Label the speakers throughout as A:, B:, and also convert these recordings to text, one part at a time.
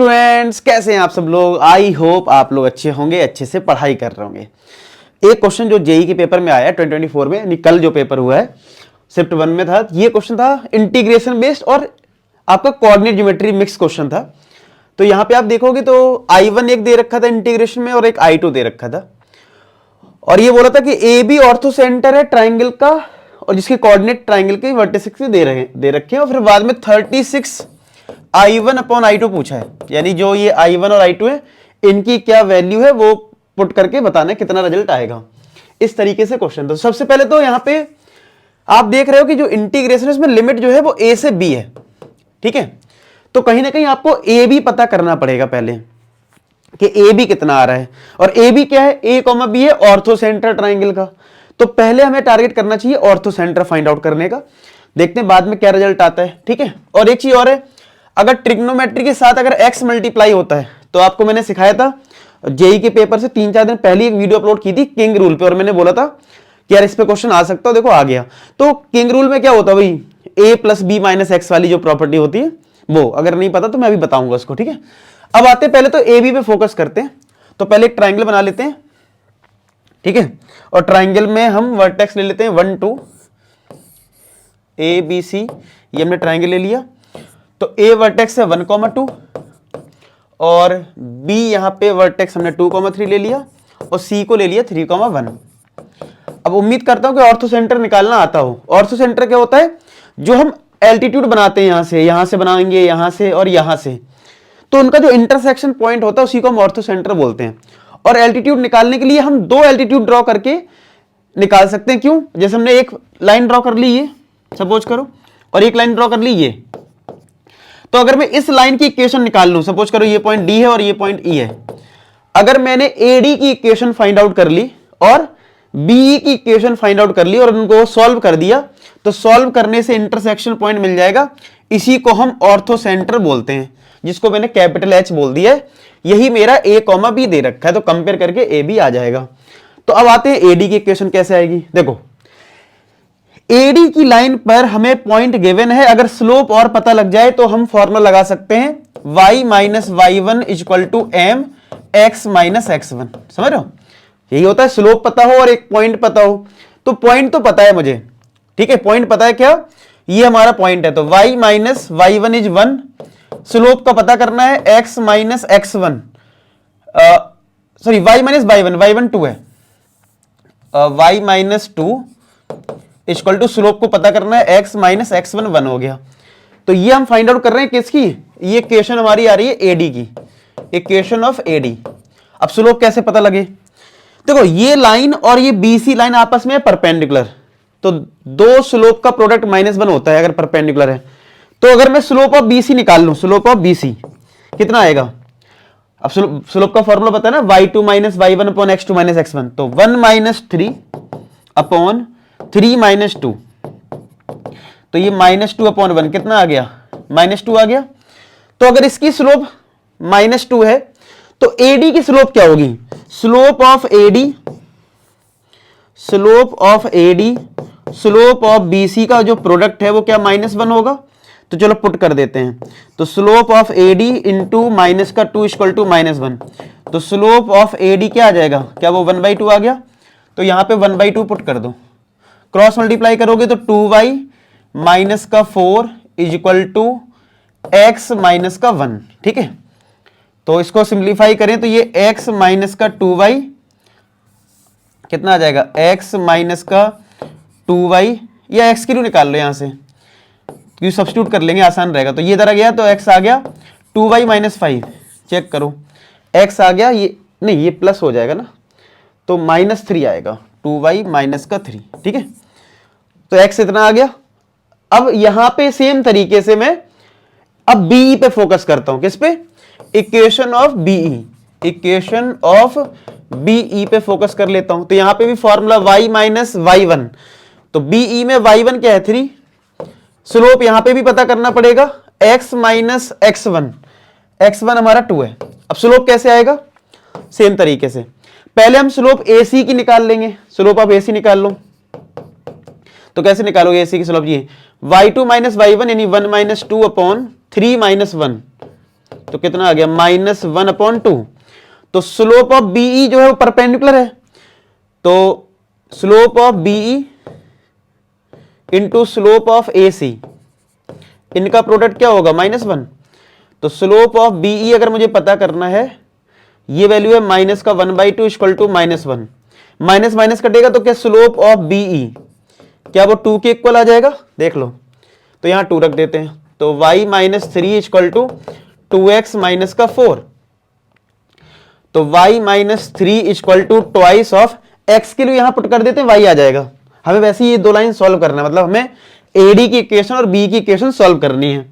A: Students कैसे हैं आप सब लोग। आई होप आप लोग अच्छे होंगे, अच्छे से पढ़ाई कर रहे होंगे। एक क्वेश्चन जो जेई के पेपर में आया है 2024 में, कल जो पेपर हुआ है शिफ्ट 1 में था, ये क्वेश्चन था इंटीग्रेशन बेस्ड और आपका कोऑर्डिनेट ज्योमेट्री मिक्स क्वेश्चन था। तो यहां पे आप देखोगे तो I1 एक दे रखा था इंटीग्रेशन में और एक I2 दे रखा था, और ये बोला था कि ए बी ऑर्थो सेंटर है ट्राइंगल का और जिसके कोऑर्डिनेट ट्राइंगल के वर्टिसेस दे रखे हैं, और फिर बाद में 36 I1 अपॉन I2 पूछा है, यानी जो ये I1 और I2 है इनकी क्या वैल्यू है वो पुट करके बताना है कितना रिजल्ट आएगा। इस तरीके से क्वेश्चन था। सबसे पहले तो यहां पे आप देख रहे हो कि जो इंटीग्रेशन है उसमें लिमिट जो है वो a से b है, ठीक है। तो कहीं ना कहीं आपको a b पता करना पड़ेगा पहले कि a b कितना आ रहा है, और a b क्या है, a, b है ऑर्थो सेंटर ट्राइंगल का। तो पहले हमें टारगेट करना चाहिए ऑर्थो सेंटर फाइंड आउट करने का, देखते हैं बाद में क्या रिजल्ट आता है, ठीक है। और एक चीज और है, अगर ट्रिग्नोमेट्री के साथ अगर x मल्टीप्लाई होता है तो आपको मैंने सिखाया था जेई के पेपर से 3-4 दिन पहले एक वीडियो अपलोड की थी किंग रूल पे, और मैंने बोला था कि यार इस पे क्वेश्चन आ सकता है, देखो आ गया। तो किंग रूल में क्या होता है भाई, a plus B minus X वाली जो प्रॉपर्टी होती है वो, अगर नहीं पता तो मैं अभी बताऊंगा उसको, ठीक है। अब आते हैं पहले तो ए बी पे फोकस करते हैं। तो पहले एक ट्राइंगल बना लेते हैं, ठीक है, और ट्राइंगल में हम वर्टेक्स ले लेते हैं 1 2 ए बी सी, ये हमने ट्राइंगल ले लिया। तो ए वर्टेक्स है 1,2 और बी यहां पे वर्टेक्स हमने 2,3 ले लिया और सी को ले लिया 3,1। अब उम्मीद करता हूं कि ऑर्थो सेंटर निकालना आता हो। ऑर्थो सेंटर क्या होता है, जो हम एल्टीट्यूड बनाते हैं यहां से बनाएंगे, यहां से और यहां से, तो उनका जो इंटरसेक्शन पॉइंट होता है उसी को हम ऑर्थो सेंटर बोलते हैं। और एल्टीट्यूड निकालने के लिए हम 2 एल्टीट्यूड ड्रॉ करके निकाल सकते हैं। क्यों, जैसे हमने एक लाइन ड्रॉ कर ली ये सपोज करो, और एक लाइन ड्रॉ कर ली ये, तो अगर मैं इस लाइन की इक्वेशन निकाल लूं, सपोज करो ये पॉइंट डी है और ये पॉइंट ई है, अगर मैंने एडी की इक्वेशन फाइंड आउट कर ली और बीई की इक्वेशन फाइंड आउट कर ली और उनको सॉल्व कर दिया, तो सॉल्व करने से इंटरसेक्शन पॉइंट मिल जाएगा। इसी को हम ऑर्थो सेंटर बोलते हैं, जिसको मैंने कैपिटल एच बोल दिया है। यही मेरा ए कॉमा बी दे रखा है, तो कंपेयर करके ए बी आ जाएगा। तो अब आते हैं एडी की इक्वेशन कैसे आएगी। देखो एडी की लाइन पर हमें पॉइंट गिवन है, अगर स्लोप और पता लग जाए तो हम फॉर्मूला लगा सकते हैं y minus y1 equal to m x minus x1। समझ रहे हो, यही होता है, स्लोप पता हो और एक पॉइंट पता हो। तो पॉइंट तो पता है मुझे, ठीक है, पॉइंट पता है क्या, ये हमारा पॉइंट है। तो y minus y1 is 1, slope का पता करना है x minus x1, sorry y minus y1 2 है, y minus 2 equal to slope को पता करना है x माइनस x1 1 हो गया। तो ये हम फाइंड आउट कर रहे हैं किसकी, ये इक्वेशन हमारी आ रही है एडी की, इक्वेशन ऑफ एडी। अब स्लोप कैसे पता लगे, देखो ये लाइन और ये बीसी लाइन आपस में परपेंडिकुलर, तो 2 स्लोप का प्रोडक्ट -1 होता है अगर परपेंडिकुलर है। तो अगर मैं स्लोप ऑफ बीसी निकाल लूं, स्लोप ऑफ बीसी कितना आएगा, अब स्लोप का फॉर्मूला पता है ना, y2 minus y1 upon x2 minus x1, तो 1 माइनस 3 अपॉन 3 माइनस 2, तो ये -2 अपॉन 1 कितना आ गया, -2 आ गया। तो अगर इसकी स्लोप -2 है तो एडी की स्लोप क्या होगी, slope of AD, slope of BC का जो प्रोडक्ट है वो क्या -1 होगा। तो चलो पुट कर देते हैं, तो slope of AD into minus का 2 इक्वल टू -1, तो स्लोप ऑफ एडी क्या आ जाएगा, क्या वो 1/2 आ गया। तो यहां पे 1/2 पुट कर दो, क्रॉस मल्टीप्लाई करोगे तो 2y माइनस का 4 is equal to x minus का 1, ठीक है। तो इसको सिंप्लीफाई करें तो ये x माइनस का 2y कितना आ जाएगा, x माइनस का 2y, या x की रू निकाल लो यहां से, क्योंकि सब्स्टिट्यूट कर लेंगे आसान रहेगा। तो ये इधर आ गया तो x आ गया 2y माइनस 5, चेक करो x आ गया, ये नहीं ये प्लस हो जाएगा ना, तो -3 आएगा, 2y माइनस का 3, ठीक है। तो x इतना आ गया। अब यहां पे सेम तरीके से मैं अब बीई पे फोकस करता हूं, किस पे, equation of BE, equation of BE पे फोकस कर लेता हूं। तो यहां पे भी फॉर्मूला y माइनस y1, तो बीई में y1 क्या है 3, स्लोप यहां पे भी पता करना पड़ेगा x माइनस x1, x1 हमारा 2 है। अब स्लोप कैसे आएगा, सेम तरीके से पहले हम स्लोप AC की निकाल लेंगे, स्लोप ऑफ AC निकाल लो। तो कैसे निकालोगे AC की स्लोप, ये y2 माइनस y1 यानी 1 माइनस 2 अपॉन 3 माइनस 1, तो कितना आ गया -1/2। तो स्लोप ऑफ बीई जो है वो परपेंडिकुलर है, तो slope of BE into slope of AC, इनका प्रोडक्ट क्या होगा -1। तो स्लोप ऑफ बीई अगर मुझे पता करना है, ये वैल्यू है -1/2 इक्वल टू -1, माइनस माइनस कटेगा तो क्या स्लोप ऑफ बीई क्या वो 2 के इक्वल आ जाएगा, देख लो। तो यहां 2 रख देते हैं, तो y - 3 इक्वल टू 2x - 4। तो y - 3 equal to twice of x के लिए यहां पुट कर देते हैं, y आ जाएगा। हमें वैसे ही ये दो लाइन सॉल्व करना है, मतलब हमें AD की इक्वेशन और B की इक्वेशन सॉल्व करनी है।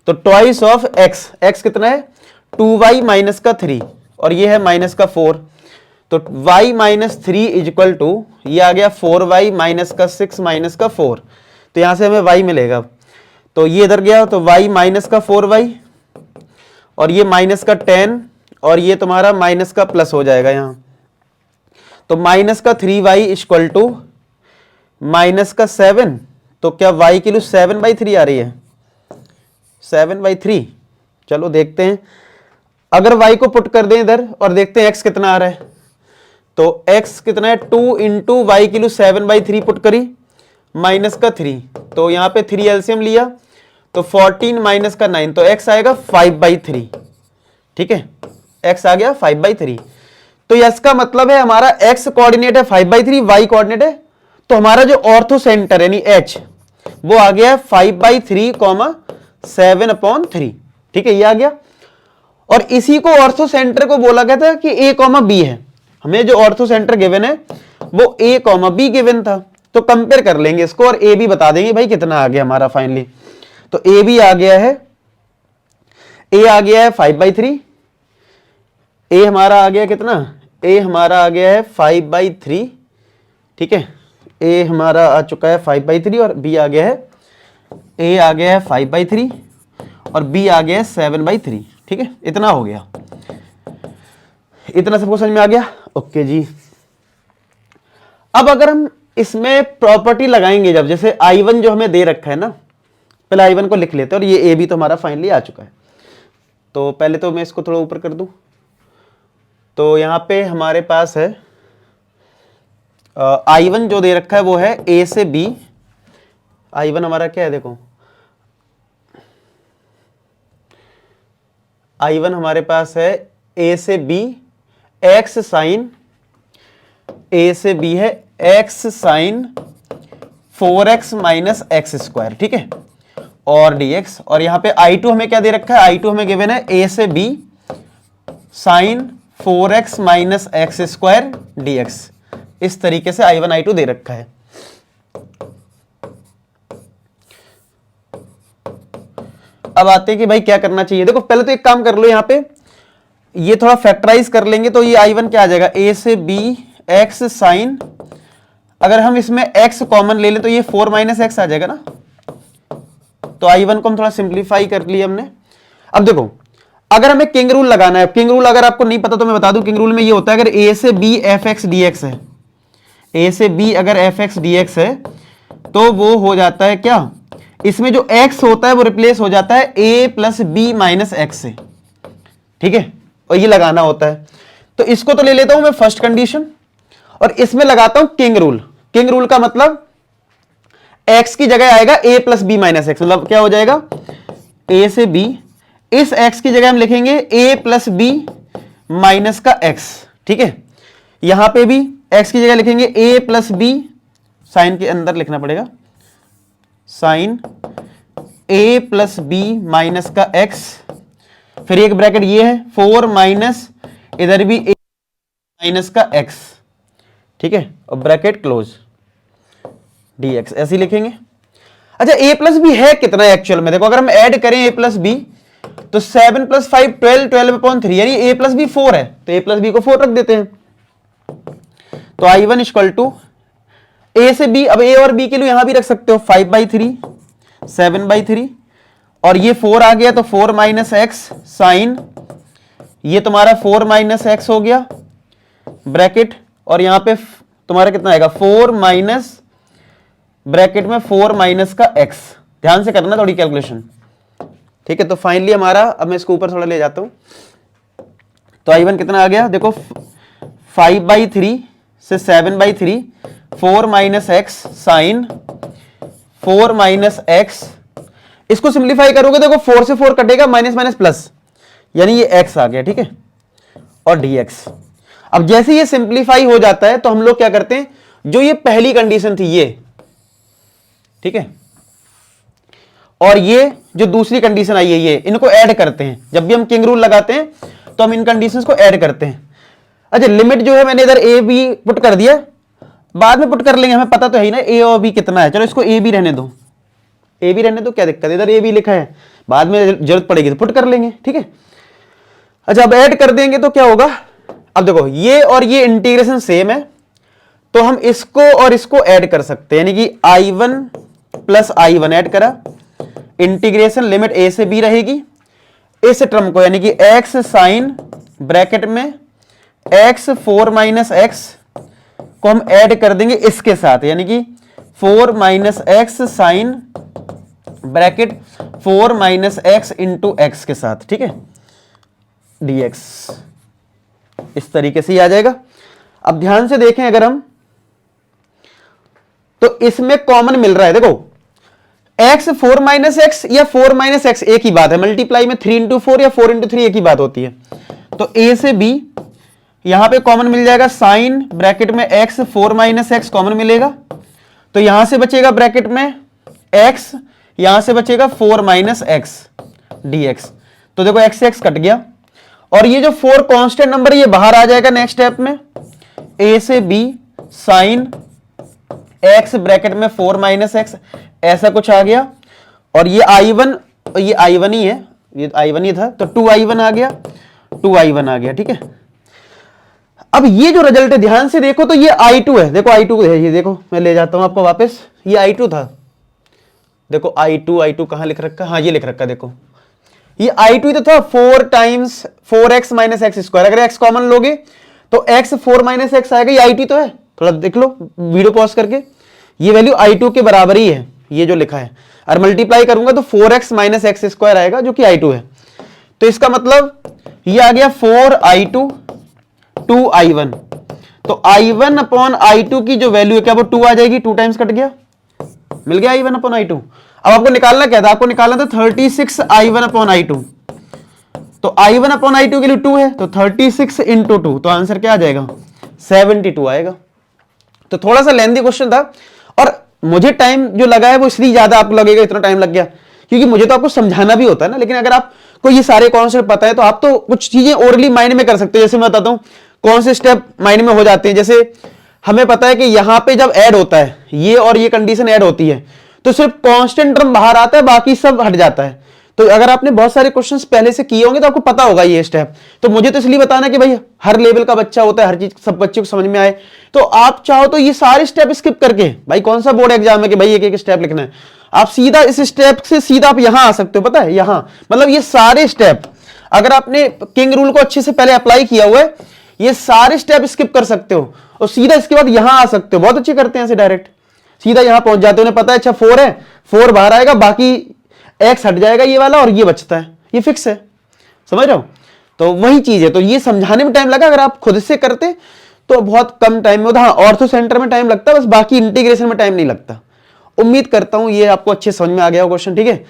A: तो ट्वाइस ऑफ x कितना है 2y - 3 और ये है -4। तो y - 3 इक्वल टू ये आ गया 4y - 6 - 4। तो यहां से हमें y मिलेगा, तो ये इधर गया तो y - 4y और ये -10 और ये तुम्हारा माइनस का प्लस हो जाएगा यहां। तो -3y इक्वल टू -7। तो क्या y की वैल्यू 7/3 आ रही है, 7/3। चलो देखते हैं, अगर y को पुट कर दें इधर और देखते हैं x कितना आ रहा है। तो x कितना है 2 इंटू वाई की वैल्यू 7/3 पुट करी -3, तो यहां पे 3 एलसीएम लिया तो 14 -9, तो x आएगा 5/3। ठीक है, x आ गया 5/3। तो इसका मतलब है हमारा x कोऑर्डिनेट है 5/3, y कोऑर्डिनेट है, तो हमारा जो ऑर्थो सेंटर यानी h वो आ गया है 5/3, 7/3। ठीक है, ये आ गया। और इसी को ऑर्थो सेंटर को बोला गया था कि a, b है। हमें जो ऑर्थो सेंटर गिवन है वो a, b गिवन था, तो कंपेयर कर लेंगे इसको और a b बता देंगे भाई कितना आ गया हमारा फाइनली। तो a b आ गया है, a आ गया है 5/3, a हमारा आ गया कितना, a हमारा आ गया है 5/3। ठीक है, a हमारा आ चुका है 5/3 और b आ गया है, a आ गया है 5/3 और b आ गया है 7/3। ठीक है, इतना हो गया, इतना सबको समझ में आ गया। ओके जी, अब अगर हम इसमें प्रॉपर्टी लगाएंगे, जब जैसे I1 जो हमें दे रखा है ना, पहले I1 को लिख लेते हैं और ये A भी तो हमारा फाइनली आ चुका है। तो पहले तो मैं इसको थोड़ा ऊपर कर दूं, तो यहां पे हमारे पास है I1 जो दे रखा है वो है A से B। I1 हमारा क्या है, देखो I1 हमारे पास है A से B x साइन, A से B है x sine 4x minus X square. ठीक है, और dx, और यहां पे I2 हमें क्या दे रखा है, I2 हमें गिवन है A से B sine 4x minus X square dx। इस तरीके से I1 I2 दे रखा है। अब आते हैं कि भाई क्या करना चाहिए। देखो पहले तो एक काम कर लो, यहां पे ये थोड़ा फैक्टराइज कर लेंगे तो ये I1 क्या आ जाएगा, A से B x साइन, अगर हम इसमें x कॉमन ले लें तो ये 4 माइनस एक्स आ जाएगा ना। तो I1 को हम थोड़ा सिंप्लीफाई कर लिया हमने। अब देखो अगर हमें किंग रूल लगाना है, किंग रूल अगर आपको नहीं पता तो मैं बता दूं, किंग रूल में ये होता है अगर A से B fx dx है, A से B अगर fx dx है तो वो हो जाता है क्या, इसमें जो x होता है वो रिप्लेस हो जाता है a plus B minus x से। ठीक है, और ये लगाना होता है। तो इसको तो ले लेता हूं मैं फर्स्ट कंडीशन और इसमें लगाता हूं किंग रूल। किंग रूल का मतलब x की जगह आएगा a plus B minus x, मतलब क्या हो जाएगा a से b, इस x की जगह हम लिखेंगे a प्लस बी माइनस का x। ठीक है, यहां पे भी x की जगह लिखेंगे a प्लस बी, साइन के अंदर लिखना पड़ेगा sine a plus B minus का x, फिर एक ब्रैकेट ये है 4 माइनस इधर भी a माइनस का x। ठीक है, और ब्रैकेट क्लोज dx, ऐसे ही लिखेंगे। अच्छा a प्लस बी है कितना एक्चुअल में, देखो अगर हम ऐड करें a प्लस बी तो 7 + 5 12, 12/3 यानी a प्लस बी 4 है, तो a प्लस बी को 4 रख देते हैं। तो I1 इक्वल टू a से b, अब a और b के लिए यहां भी रख सकते हो 5/3, 7/3 और ये 4 आ गया तो 4 माइनस एक्स साइन, ये तुम्हारा 4 माइनस एक्स हो गया ब्रैकेट, और यहां पे तुम्हारा कितना आएगा 4 माइनस ब्रैकेट में 4 माइनस का एक्स। ध्यान से करना थोड़ी कैलकुलेशन, ठीक है। तो फाइनली हमारा, अब मैं इसको ऊपर थोड़ा ले जाता हूं, तो I1 कितना आ गया देखो, 5/3 से 7/3, 4 minus x sine 4 minus x, इसको सिंप्लीफाई करोगे देखो 4 से 4 कटेगा, माइनस माइनस प्लस, यानी ये x आ गया, ठीक है, और dx। अब जैसे ये सिंप्लीफाई हो जाता है तो हम लोग क्या करते हैं, जो ये पहली कंडीशन थी ये, ठीक है, और ये जो दूसरी कंडीशन आई है ये, इनको ऐड करते हैं। जब भी हम किंग रूल लगाते हैं तो हम इन कंडीशंस को ऐड करते हैं। अच्छा, लिमिट जो है मैंने इधर a b पुट कर दिया, बाद में पुट कर लेंगे, हमें पता तो है ही ना a और b कितना है। चलो इसको a b रहने दो, a b रहने दो, क्या दिक्कत है, इधर a b लिखा है, बाद में जरूरत पड़ेगी तो पुट कर लेंगे, ठीक है। अच्छा, अब ऐड कर देंगे तो क्या होगा, अब देखो ये और ये इंटीग्रेशन सेम है, तो हम इसको और इसको ऐड कर सकते हैं, यानी कि I1 प्लस I1 ऐड करा, इंटीग्रेशन लिमिट a से b रहेगी, इस टर्म को यानी कि x साइन ब्रैकेट में x 4 माइनस एक्स को हम ऐड कर देंगे इसके साथ, यानी कि 4 minus x sine bracket 4 minus x into x के साथ, ठीक है, dx। इस तरीके से ही आ जाएगा। अब ध्यान से देखें अगर हम, तो इसमें कॉमन मिल रहा है, देखो x 4 माइनस एक्स या 4 माइनस एक्स एक ही बात है, मल्टीप्लाई में 3 इंटू 4 या 4 इंटू 3 एक ही बात होती है। तो a से b यहां पे कॉमन मिल जाएगा, साइन ब्रैकेट में x 4 माइनस एक्स कॉमन मिलेगा, तो यहां से बचेगा ब्रैकेट में x, यहां से बचेगा 4 माइनस एक्स dx। तो देखो x से x कट गया, और ये जो 4 कांस्टेंट नंबर ये बाहर आ जाएगा नेक्स्ट स्टेप में, a से b साइन x ब्रैकेट में 4 माइनस एक्स, ऐसा कुछ आ गया, और ये I1, ये I1 ही है, ये I1 ही था, तो 2I1 आ गया, 2I1 आ गया, ठीक है। अब ये जो रिजल्ट है ध्यान से देखो, तो ये I2 है, देखो I2 है, ये देखो मैं ले जाता हूं आपको वापस, ये I2 था, देखो I2 कहां लिख रखा, हाँ ये लिख रखा, देखो ये I2 ही तो था, 4 times 4x minus X square, अगर x कॉमन लोगे तो x 4 माइनस एक्स आएगा, ये I2 तो है, थोड़ा देख लो वीडियो पॉज करके, ये वैल्यू I2 के बराबर ही है, ये जो लिखा है, और मल्टीप्लाई करूंगा तो 4x माइनस एक्स स्क्वायर आएगा जो कि I2 है। तो इसका मतलब ये आ गया 4I2 2I1, तो I1 अपॉन I2 की जो वैल्यू है क्या वो 2 आ जाएगी, 2 टाइम्स कट गया, मिल गया I1 अपॉन I2। अब आपको निकालना क्या था, आपको निकालना था 36 I1 अपॉन I2, तो I1 अपॉन I2 के लिए 2 है, तो 36 इंटू 2, तो आंसर क्या आ जाएगा 72 आएगा। तो थोड़ा सा लेंथी क्वेश्चन था, और मुझे टाइम जो लगा है वो इसलिए ज्यादा आपको लगेगा इतना टाइम लग गया, क्योंकि मुझे तो आपको समझाना भी होता है ना, लेकिन अगर आपको ये सारे कॉन्सेप्ट पता है तो आप तो कुछ चीजें ओरली माइंड में कर सकते हो। जैसे मैं बताता हूं कौन से स्टेप माइंड में हो जाते हैं, जैसे हमें पता है कि यहां पे जब ऐड होता है ये और ये कंडीशन ऐड होती है तो सिर्फ कांस्टेंट टर्म बाहर आता है, बाकी सब हट जाता है। तो अगर आपने बहुत सारे क्वेश्चंस पहले से किए होंगे तो आपको पता होगा ये स्टेप। तो मुझे तो इसलिए बताना कि भाई हर लेवल का बच्चा होता है, हर चीज सब बच्चे को समझ में आए, तो आप चाहो तो ये सारे स्टेप स्किप करके, भाई कौन सा बोर्ड एग्जाम है कि भाई एक एक स्टेप लिखना है, आप सीधा इस स्टेप से सीधा आप यहां आ सकते हो, पता है यहां, मतलब ये सारे स्टेप अगर आपने किंग रूल को अच्छे से पहले अप्लाई किया हुआ है, ये सारे स्टेप स्किप कर सकते हो और सीधा इसके बाद यहां आ सकते हो। बहुत अच्छे करते हैं ऐसे, डायरेक्ट सीधा यहां पहुंच जाते हो, उन्हें पता है अच्छा 4 है, 4 बाहर आएगा, बाकी एक्स हट जाएगा ये वाला और ये बचता है, ये फिक्स है, समझ रहे हो। तो वही चीज है, तो ये समझाने में टाइम लगा, अगर आप खुद से करते तो बहुत कम टाइम में होता। हाँ, ऑर्थो सेंटर में टाइम लगता है, बस बाकी इंटीग्रेशन में टाइम नहीं लगता। उम्मीद करता हूं ये आपको अच्छे समझ में आ गया हो क्वेश्चन, ठीक है,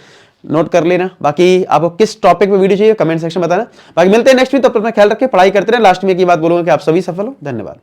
A: नोट कर लेना। बाकी आपको किस टॉपिक पे वीडियो चाहिए कमेंट सेक्शन में बताना। बाकी मिलते हैं नेक्स्ट वीक, तब तक अपना ख्याल रखें, पढ़ाई करते रहें। लास्ट में एक ही बात बोलूंगा कि आप सभी सफल हो। धन्यवाद।